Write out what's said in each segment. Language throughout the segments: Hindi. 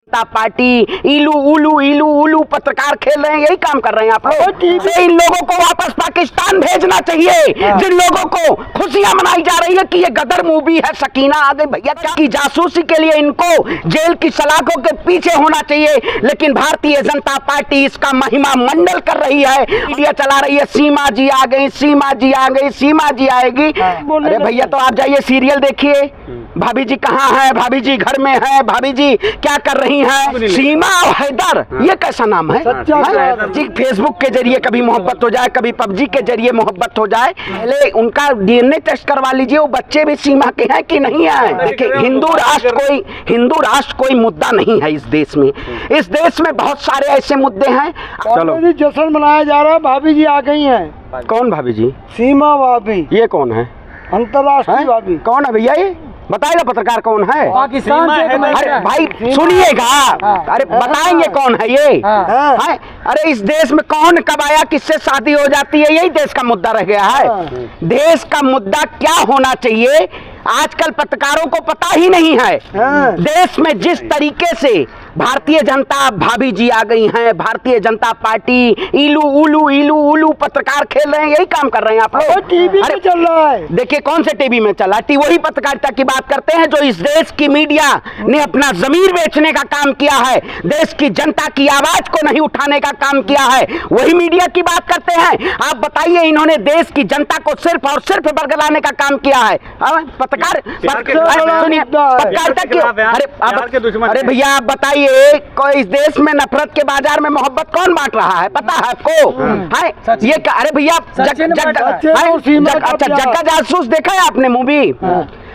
पार्टी इलू उलू इलू उलू पत्रकार खेल रहे हैं, यही काम कर रहे हैं आप लोग। इन लोगों को वापस पाकिस्तान भेजना चाहिए। जिन लोगों को खुशियां मनाई जा रही है कि ये गदर मूवी है, सकीना आ गई भैया, क्या की जासूसी के लिए इनको जेल की सलाखों के पीछे होना चाहिए। लेकिन भारतीय जनता पार्टी इसका महिमा मंडल कर रही है, मीडिया चला रही है, सीमा जी आ गई, सीमा जी आ गई, सीमा जी आएगी। अरे भैया तो आप जाइए सीरियल देखिए, भाभी जी कहाँ है, भाभी जी घर में है, भाभी जी क्या कर रही हैं। सीमा और हैदर, ये कैसा नाम है जी। फेसबुक के जरिए कभी मोहब्बत हो जाए, कभी पबजी के जरिए मोहब्बत हो जाए। पहले उनका डीएनए टेस्ट करवा लीजिए, वो बच्चे भी सीमा के हैं कि नहीं है। देखिए हिंदू राष्ट्र कोई मुद्दा नहीं है इस देश में। इस देश में बहुत सारे ऐसे मुद्दे हैं। चलो जश्न मनाया जा रहा है, भाभी जी आ गई हैं। कौन भाभी जी? सीमा भाभी। ये कौन है? अंतर्राष्ट्रीय भाभी। कौन है भैया ये? बताएगा पत्रकार कौन है? पाकिस्तान से। अरे भाई सुनिएगा, अरे बताएंगे कौन है ये। है? अरे इस देश में कौन कब आया, किससे शादी हो जाती है, यही देश का मुद्दा रह गया है। देश का मुद्दा क्या होना चाहिए आजकल पत्रकारों को पता ही नहीं है। देश में जिस तरीके से भारतीय जनता, भाभी जी आ गई हैं, भारतीय जनता पार्टी इलू उलू पत्रकार खेल रहे हैं, यही काम कर रहे हैं आप लोग। टीवी में चल रहा है। देखिए कौन से टीवी में चला, वही पत्रकारिता की बात करते हैं जो इस देश की मीडिया ने अपना जमीर बेचने का काम किया है, देश की जनता की आवाज को नहीं उठाने का काम किया है, वही मीडिया की बात करते हैं। आप बताइए इन्होंने देश की जनता को सिर्फ और सिर्फ बरगलाने का काम किया है। पत्रकार सुनिए, पत्रकारिता की अरे भैया आप बताइए, कोई इस देश में नफरत के बाजार में मोहब्बत कौन बांट रहा है, पता है आपको? है ये अरे भैया जग्गा जासूस देखा है आपने मूवी?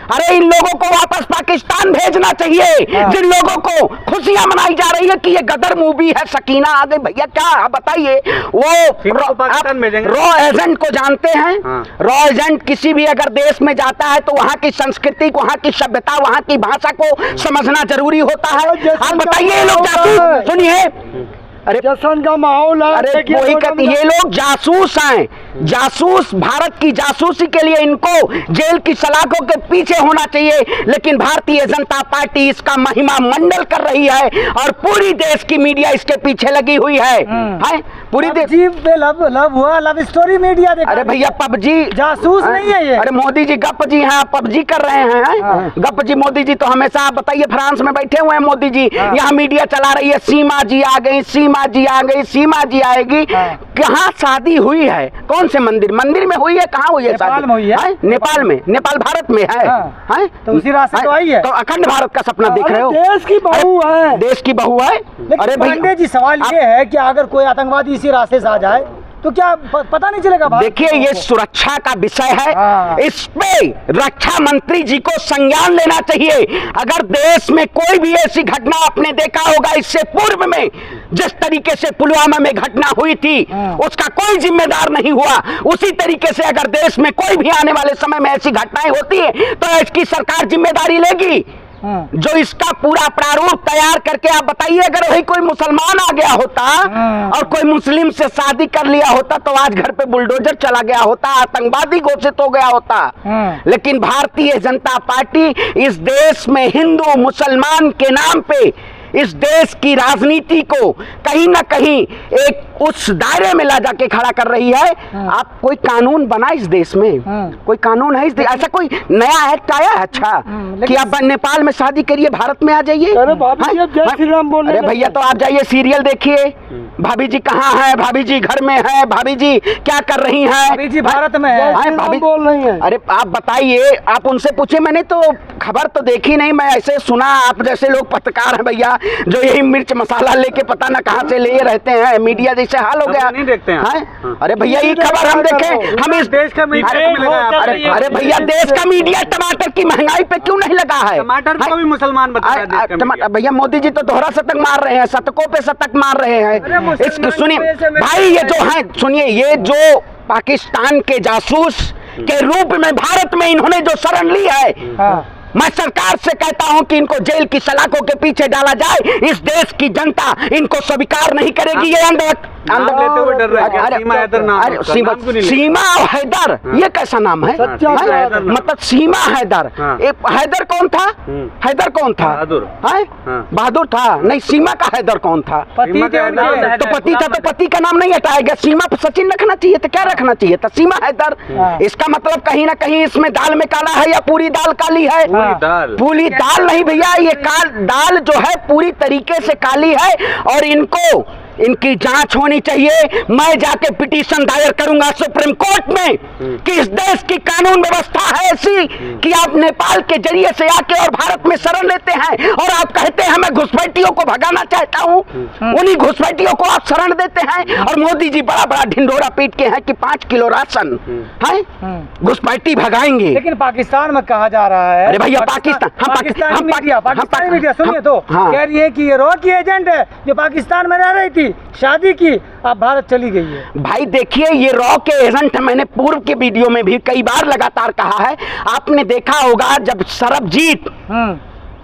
अरे इन लोगों को वापस पाकिस्तान भेजना चाहिए। जिन लोगों को खुशियां मनाई जा रही है कि ये गदर मूवी है, सकीना आ गई भैया, क्या बताइए। वो रॉ एजेंट को जानते हैं? रॉ एजेंट किसी भी अगर देश में जाता है तो वहाँ की संस्कृति, वहाँ की सभ्यता, वहाँ की भाषा को समझना जरूरी होता है। आप बताइए ये लोग जासूस, सुनिए, अरे जश्न का माहौल है। अरे वही कहते, ये लोग जासूस हैं, जासूस। भारत की जासूसी के लिए इनको जेल की सलाखों के पीछे होना चाहिए। लेकिन भारतीय जनता पार्टी इसका महिमा मंडल कर रही है और पूरी देश की मीडिया इसके पीछे लगी हुई है। पूरी लव हुआ, लव स्टोरी मीडिया देखा। अरे भैया पबजी जासूस नहीं है ये। अरे मोदी जी गप जी हैं, पबजी कर रहे हैं। गप जी मोदी जी तो हमेशा, आप बताइए फ्रांस में बैठे हुए हैं मोदी जी, यहाँ मीडिया चला रही है, सीमा जी आ गई, सीमा जी आ गई, सीमा जी आएगी। कहाँ शादी हुई है, कौन से मंदिर में हुई है, कहाँ हुई है शादी? नेपाल में, नेपाल भारत में है। तो उसी रास्ते तो आई है। तो अखंड भारत का सपना देख रहे हो? देश की बहू है, देश की बहू है। अरे भैया जी सवाल ये है कि अगर कोई आतंकवादी इसी रास्ते से आ जाए तो क्या पता नहीं चलेगा? देखिए ये सुरक्षा का विषय है, इस पे रक्षा मंत्री जी को संज्ञान लेना चाहिए। अगर देश में कोई भी ऐसी घटना आपने देखा होगा इससे पूर्व में, जिस तरीके से पुलवामा में घटना हुई थी उसका कोई जिम्मेदार नहीं हुआ, उसी तरीके से अगर देश में कोई भी आने वाले समय में ऐसी घटनाएं होती है तो इसकी सरकार जिम्मेदारी लेगी। जो इसका पूरा प्रारूप तैयार करके, आप बताइए अगर वही कोई मुसलमान आ गया होता और कोई मुस्लिम से शादी कर लिया होता तो आज घर पे बुलडोजर चला गया होता, आतंकवादी घोषित हो गया होता। लेकिन भारतीय जनता पार्टी इस देश में हिंदू मुसलमान के नाम पे इस देश की राजनीति को कहीं ना कहीं एक उस दायरे में ला जाके खड़ा कर रही है। आप कोई कानून बना इस देश में, कोई कानून है इस देश? ऐसा कोई नया एक्ट आया है अच्छा कि आप नेपाल में शादी करिए, भारत में आ जाइए? अरे भैया तो आप जाइए सीरियल देखिए, भाभी जी कहाँ है, भाभी जी घर में है, भाभी जी क्या कर रही हैं, भाभी जी भारत में है, भाभी बोल रही हैं। अरे आप बताइए, आप उनसे पूछे, मैंने तो खबर तो देखी नहीं, मैं ऐसे सुना। आप जैसे लोग पत्रकार हैं भैया जो यही मिर्च मसाला लेके पता ना कहाँ से ले रहते हैं, मीडिया जैसे हाल हो गया। नहीं देखते हैं। अरे भैया ये खबर हम देखें, हम इस देश का अरे भैया देश का मीडिया टमाटर की महंगाई पे क्यों नहीं लगा है? टमाटर को भी मुसलमान बता रहा है। भैया मोदी जी तो दोहरा शतक मार रहे हैं, शतकों पे शतक मार रहे हैं। इसको सुनिए भाई, ये जो है सुनिए, ये जो पाकिस्तान के जासूस के रूप में भारत में इन्होंने जो शरण ली है, मैं सरकार से कहता हूं कि इनको जेल की सलाखों के पीछे डाला जाए। इस देश की जनता इनको स्वीकार नहीं करेगी। ये नाम लेते हुए डर रहे हैं क्या? सीमा हैदर नाम अरे उसका, नाम क्यों नहीं लेते? सीमा और हैदर ये कैसा नाम है? हैदर नाम। मतलब सीमा हैदर, हाँ। हैदर कौन था? हैदर कौन था? बहादुर। हैं? हाँ। बहादुर था नहीं, सीमा का हैदर कौन था? पति सीमा थे का उनके। हैदर। तो पति था तो पति का नाम नहीं हटाएगा। सीमा पर सचिन रखना चाहिए तो क्या रखना चाहिए था? सीमा हैदर। हाँ। इसका मतलब कहीं ना कहीं इसमें दाल में काला है या पूरी दाल काली है? पूरी दाल। पूरी दाल नहीं भैया, ये दाल जो है पूरी तरीके से काली है और इनको इनकी जांच होनी चाहिए। मैं जाके पिटीशन दायर करूंगा सुप्रीम कोर्ट में कि इस देश की कानून व्यवस्था है ऐसी कि आप नेपाल के जरिए से आके और भारत में शरण लेते हैं और आप कहते हैं मैं घुसपैठियों को भगाना चाहता हूं, उन्हीं घुसपैठियों को आप शरण देते हैं। और मोदी जी बड़ा बड़ा ढिंढोरा पीट के हैं कि 5 किलो राशन है घुसपैठी भगाएंगे। लेकिन पाकिस्तान में कहा जा रहा है, अरे भैया, पाकिस्तानी मीडिया सुनिए तो कह रही है कि ये रॉ की एजेंट है जो पाकिस्तान में रह रही थी, शादी की, अब भारत चली गई है। भाई देखिए, ये रॉ के एजेंट मैंने पूर्व के वीडियो में भी कई बार लगातार कहा है। आपने देखा होगा जब सरबजीत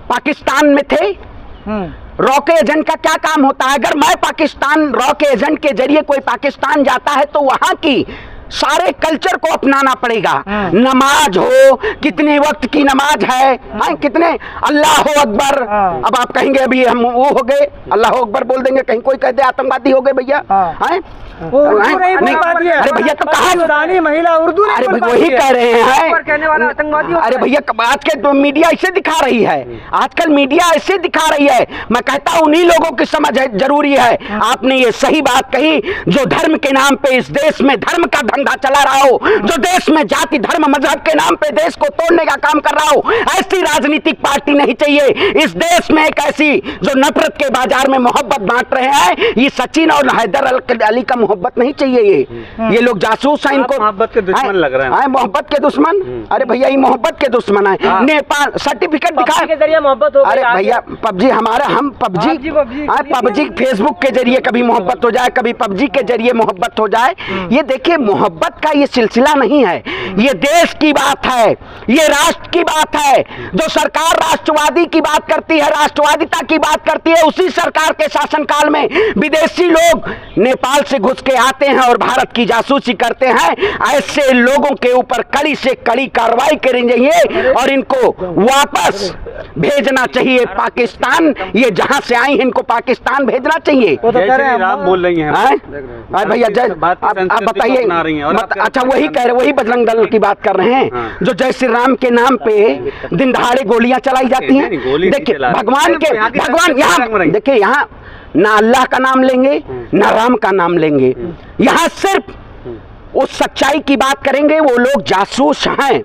पाकिस्तान में थे, रॉ के एजेंट का क्या काम होता है? अगर मैं पाकिस्तान रॉ के एजेंट के जरिए कोई पाकिस्तान जाता है तो वहां की सारे कल्चर को अपनाना पड़ेगा। नमाज हो, कितने वक्त की नमाज है, कितने अल्लाह अकबर। अब आप कहेंगे अभी हम वो हो गए, अल्लाह अकबर बोल देंगे, कहीं कोई कहते आतंकवादी हो गए भैया। अरे भैया तो कहा महिला उर्दू, अरे वही कह रहे हैं कहने वाला आतंकवादी। अरे भैया आज के तो मीडिया ऐसे दिखा रही है, आजकल मीडिया ऐसे दिखा रही है। मैं कहता हूँ उन्हीं लोगों की समझ जरूरी है। आपने ये सही बात कही, जो धर्म के नाम पे इस देश में धर्म का धंधा चला रहा हो, जो देश में जाति धर्म मजहब के नाम पे देश को तोड़ने का काम कर रहा हो, ऐसी राजनीतिक पार्टी नहीं चाहिए इस देश में। एक ऐसी जो नफरत के बाजार में मोहब्बत बांट रहे हैं, ये सचिन और हैदर अली का मोहब्बत नहीं चाहिए। ये लोग जासूस हैं, इनको मोहब्बत के दुश्मन लग रहे हैं। मोहब्बत के दुश्मन? अरे भैया ये मोहब्बत के दुश्मन है। नेपाल सर्टिफिकेट दिखा के जरिए मोहब्बत हो गई। अरे भैया पबजी हमारा, हम पबजी फेसबुक के जरिए कभी मोहब्बत हो जाए, कभी पबजी के जरिए मोहब्बत हो जाए। ये देखिए मोहब्बत का ये सिलसिला नहीं है, ये देश की बात है, ये राष्ट्र की बात है। जो सरकार राष्ट्रवादी की बात करती है, राष्ट्रवादिता की बात करती है, उसी सरकार के शासनकाल में विदेशी लोग नेपाल से घुस के आते हैं और भारत की जासूसी करते हैं। ऐसे लोगों के ऊपर कड़ी से कड़ी कार्रवाई करनी चाहिए और इनको वापस भेजना चाहिए पाकिस्तान। ये जहां से आई इनको पाकिस्तान भेजना चाहिए। वो तो कह रहे हैं राम बोल रही हैं भैया। जय आप बताइए। अच्छा वही कह रहे, वही बजरंग दल की बात कर रहे हैं जो जय श्री राम के नाम पे दिन दहाड़े गोलियां चलाई जाती हैं। देखिए भगवान यहाँ देखिए, यहाँ ना अल्लाह का नाम लेंगे ना राम का नाम लेंगे, यहाँ सिर्फ उस सच्चाई की बात करेंगे। वो लोग जासूस हैं,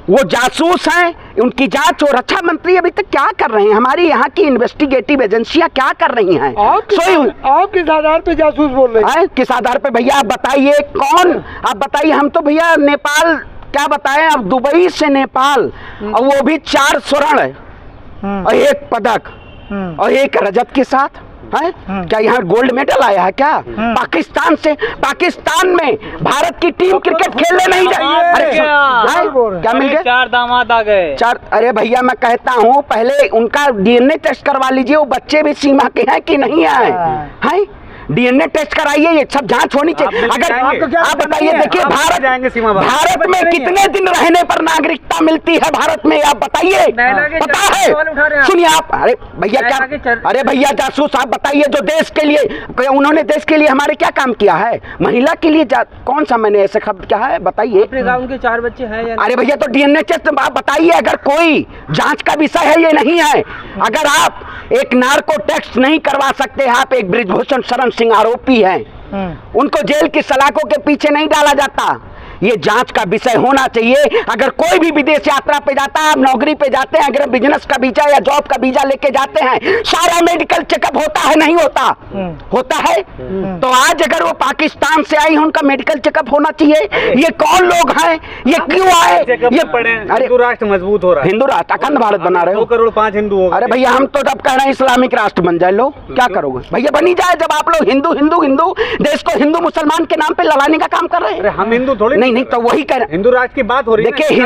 वो जासूस हैं, उनकी जांच। और रक्षा मंत्री अभी तक क्या कर रहे हैं? हमारी यहाँ की इन्वेस्टिगेटिव एजेंसियां क्या कर रही हैं? आप किस आधार पे जासूस बोल रहे हैं? किस आधार पे भैया आप बताइए? कौन आप बताइए? हम तो भैया नेपाल क्या बताएं, अब दुबई से नेपाल, और वो भी 4 स्वर्ण और 1 पदक और 1 रजत के साथ है। क्या यहाँ गोल्ड मेडल आया है क्या? पाकिस्तान से, पाकिस्तान में भारत की टीम क्रिकेट खेलने नहीं जाए। अरे क्या मिल गया? 4 दामाद आ गए। 4? अरे भैया मैं कहता हूँ पहले उनका डीएनए टेस्ट करवा लीजिए, वो बच्चे भी सीमा के हैं कि नहीं आए हैं। डीएनए टेस्ट कराइए, ये सब जांच होनी चाहिए। अगर आप बताइए, देखिए भारत में कितने दिन रहने पर नागरिकता मिलती है भारत में? आप बताइए, पता है? सुनिए आप, अरे भैया क्या, अरे भैया जासूस आप बताइए, जो देश के लिए, उन्होंने देश के लिए हमारे क्या काम किया है? महिला के लिए कौन सा मैंने ऐसे खबर क्या है बताइए? उनके 4 बच्चे हैं। अरे भैया तो डीएनए टेस्ट आप बताइए, अगर कोई जांच का विषय है, ये नहीं है। अगर आप एक नार्को टेस्ट नहीं करवा सकते, आप एक बृजभूषण शरण सिंह आरोपी हैं, उनको जेल की सलाखों के पीछे नहीं डाला जाता। ये जांच का विषय होना चाहिए। अगर कोई भी विदेश यात्रा पे जाता है, आप नौकरी पे जाते हैं, अगर बिजनेस का वीजा या जॉब का वीजा लेके जाते हैं, सारा मेडिकल चेकअप होता है नहीं होता? होता है। तो आज अगर वो पाकिस्तान से आई, उनका मेडिकल चेकअप होना चाहिए। ये कौन लोग हैं? ये क्यों आए? ये अरे हिंदू राष्ट्र मजबूत हो रहा है, हिंदू राष्ट्र अखंड भारत बना रहे हो। 2 करोड़ 5 हिंदू हो। अरे भैया हम तो जब कह रहे हैं इस्लामिक राष्ट्र बन जाए, लो क्या करोगे भैया? बनी जाए। जब आप लोग हिंदू हिंदू हिंदू देश को हिंदू मुसलमान के नाम पे लड़ाने का काम कर रहे हैं। हम हिंदू थोड़ी नहीं तो वही कर हिंदू राष्ट्र की बात हो रही है। देखिए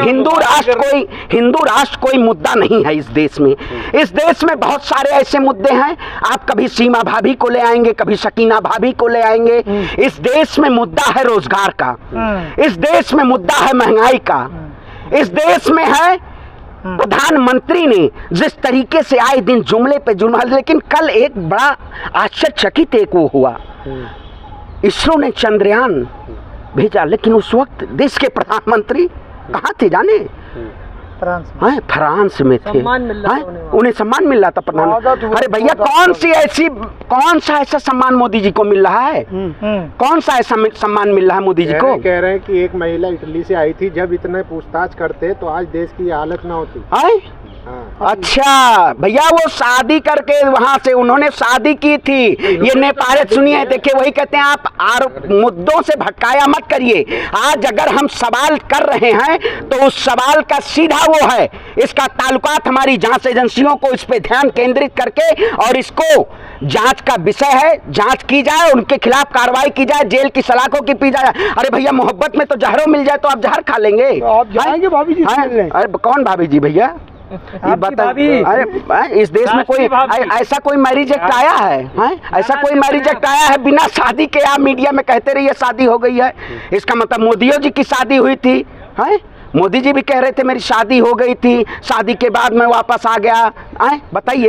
हिंदू राष्ट्र कोई मुद्दा नहीं है इस देश में। इस देश में बहुत सारे ऐसे मुद्दे हैं, आप कभी सीमा भाभी को ले आएंगे, कभी शकीना भाभी को ले आएंगे। इस देश में मुद्दा है रोजगार का, इस देश में मुद्दा है महंगाई का, इस देश में है प्रधानमंत्री ने जिस तरीके से आए दिन जुमले पे जुमला। लेकिन कल एक बड़ा आश्चर्यचकित एक वो हुआ, इसरो ने चंद्रयान भेजा, लेकिन उस वक्त देश के प्रधानमंत्री कहाँ थे जाने? फ्रांस में थे। उन्हें सम्मान मिल रहा था प्रधानमंत्री। अरे भैया कौन सा ऐसा सम्मान मोदी जी को मिल रहा है? कौन सा ऐसा सम्मान मिल रहा है मोदी जी को? कह रहे हैं कि एक महिला इटली से आई थी, जब इतने पूछताछ करते तो आज देश की हालत ना होती। अच्छा भैया, वो शादी करके वहां से उन्होंने शादी की थी। ये नेपाल सुनिए, देखिए वही कहते हैं आप आरोप मुद्दों से भटकाया मत करिए। आज अगर हम सवाल कर रहे हैं तो उस सवाल का सीधा वो है, इसका ताल्लुकात हमारी जांच एजेंसियों को इस पे ध्यान केंद्रित करके और इसको जांच का विषय है, जांच की जाए, उनके खिलाफ कार्रवाई की जाए, जेल की सलाखों की पी जाए। अरे भैया मोहब्बत में तो जहरों मिल जाए तो आप जहर खा लेंगे। आप जाएंगे भाभी जी? अरे कौन भाभी जी भैया? अरे इस देश में कोई ऐसा कोई मैरिज एक्ट आया है? ऐसा कोई मैरिज एक्ट आया है बिना शादी के? आप मीडिया में कहते रहिए शादी हो गई है, इसका मतलब मोदी जी की शादी हुई थी। मोदी जी भी कह रहे थे मेरी शादी हो गई थी, शादी के बाद मैं वापस आ गया। बताइए।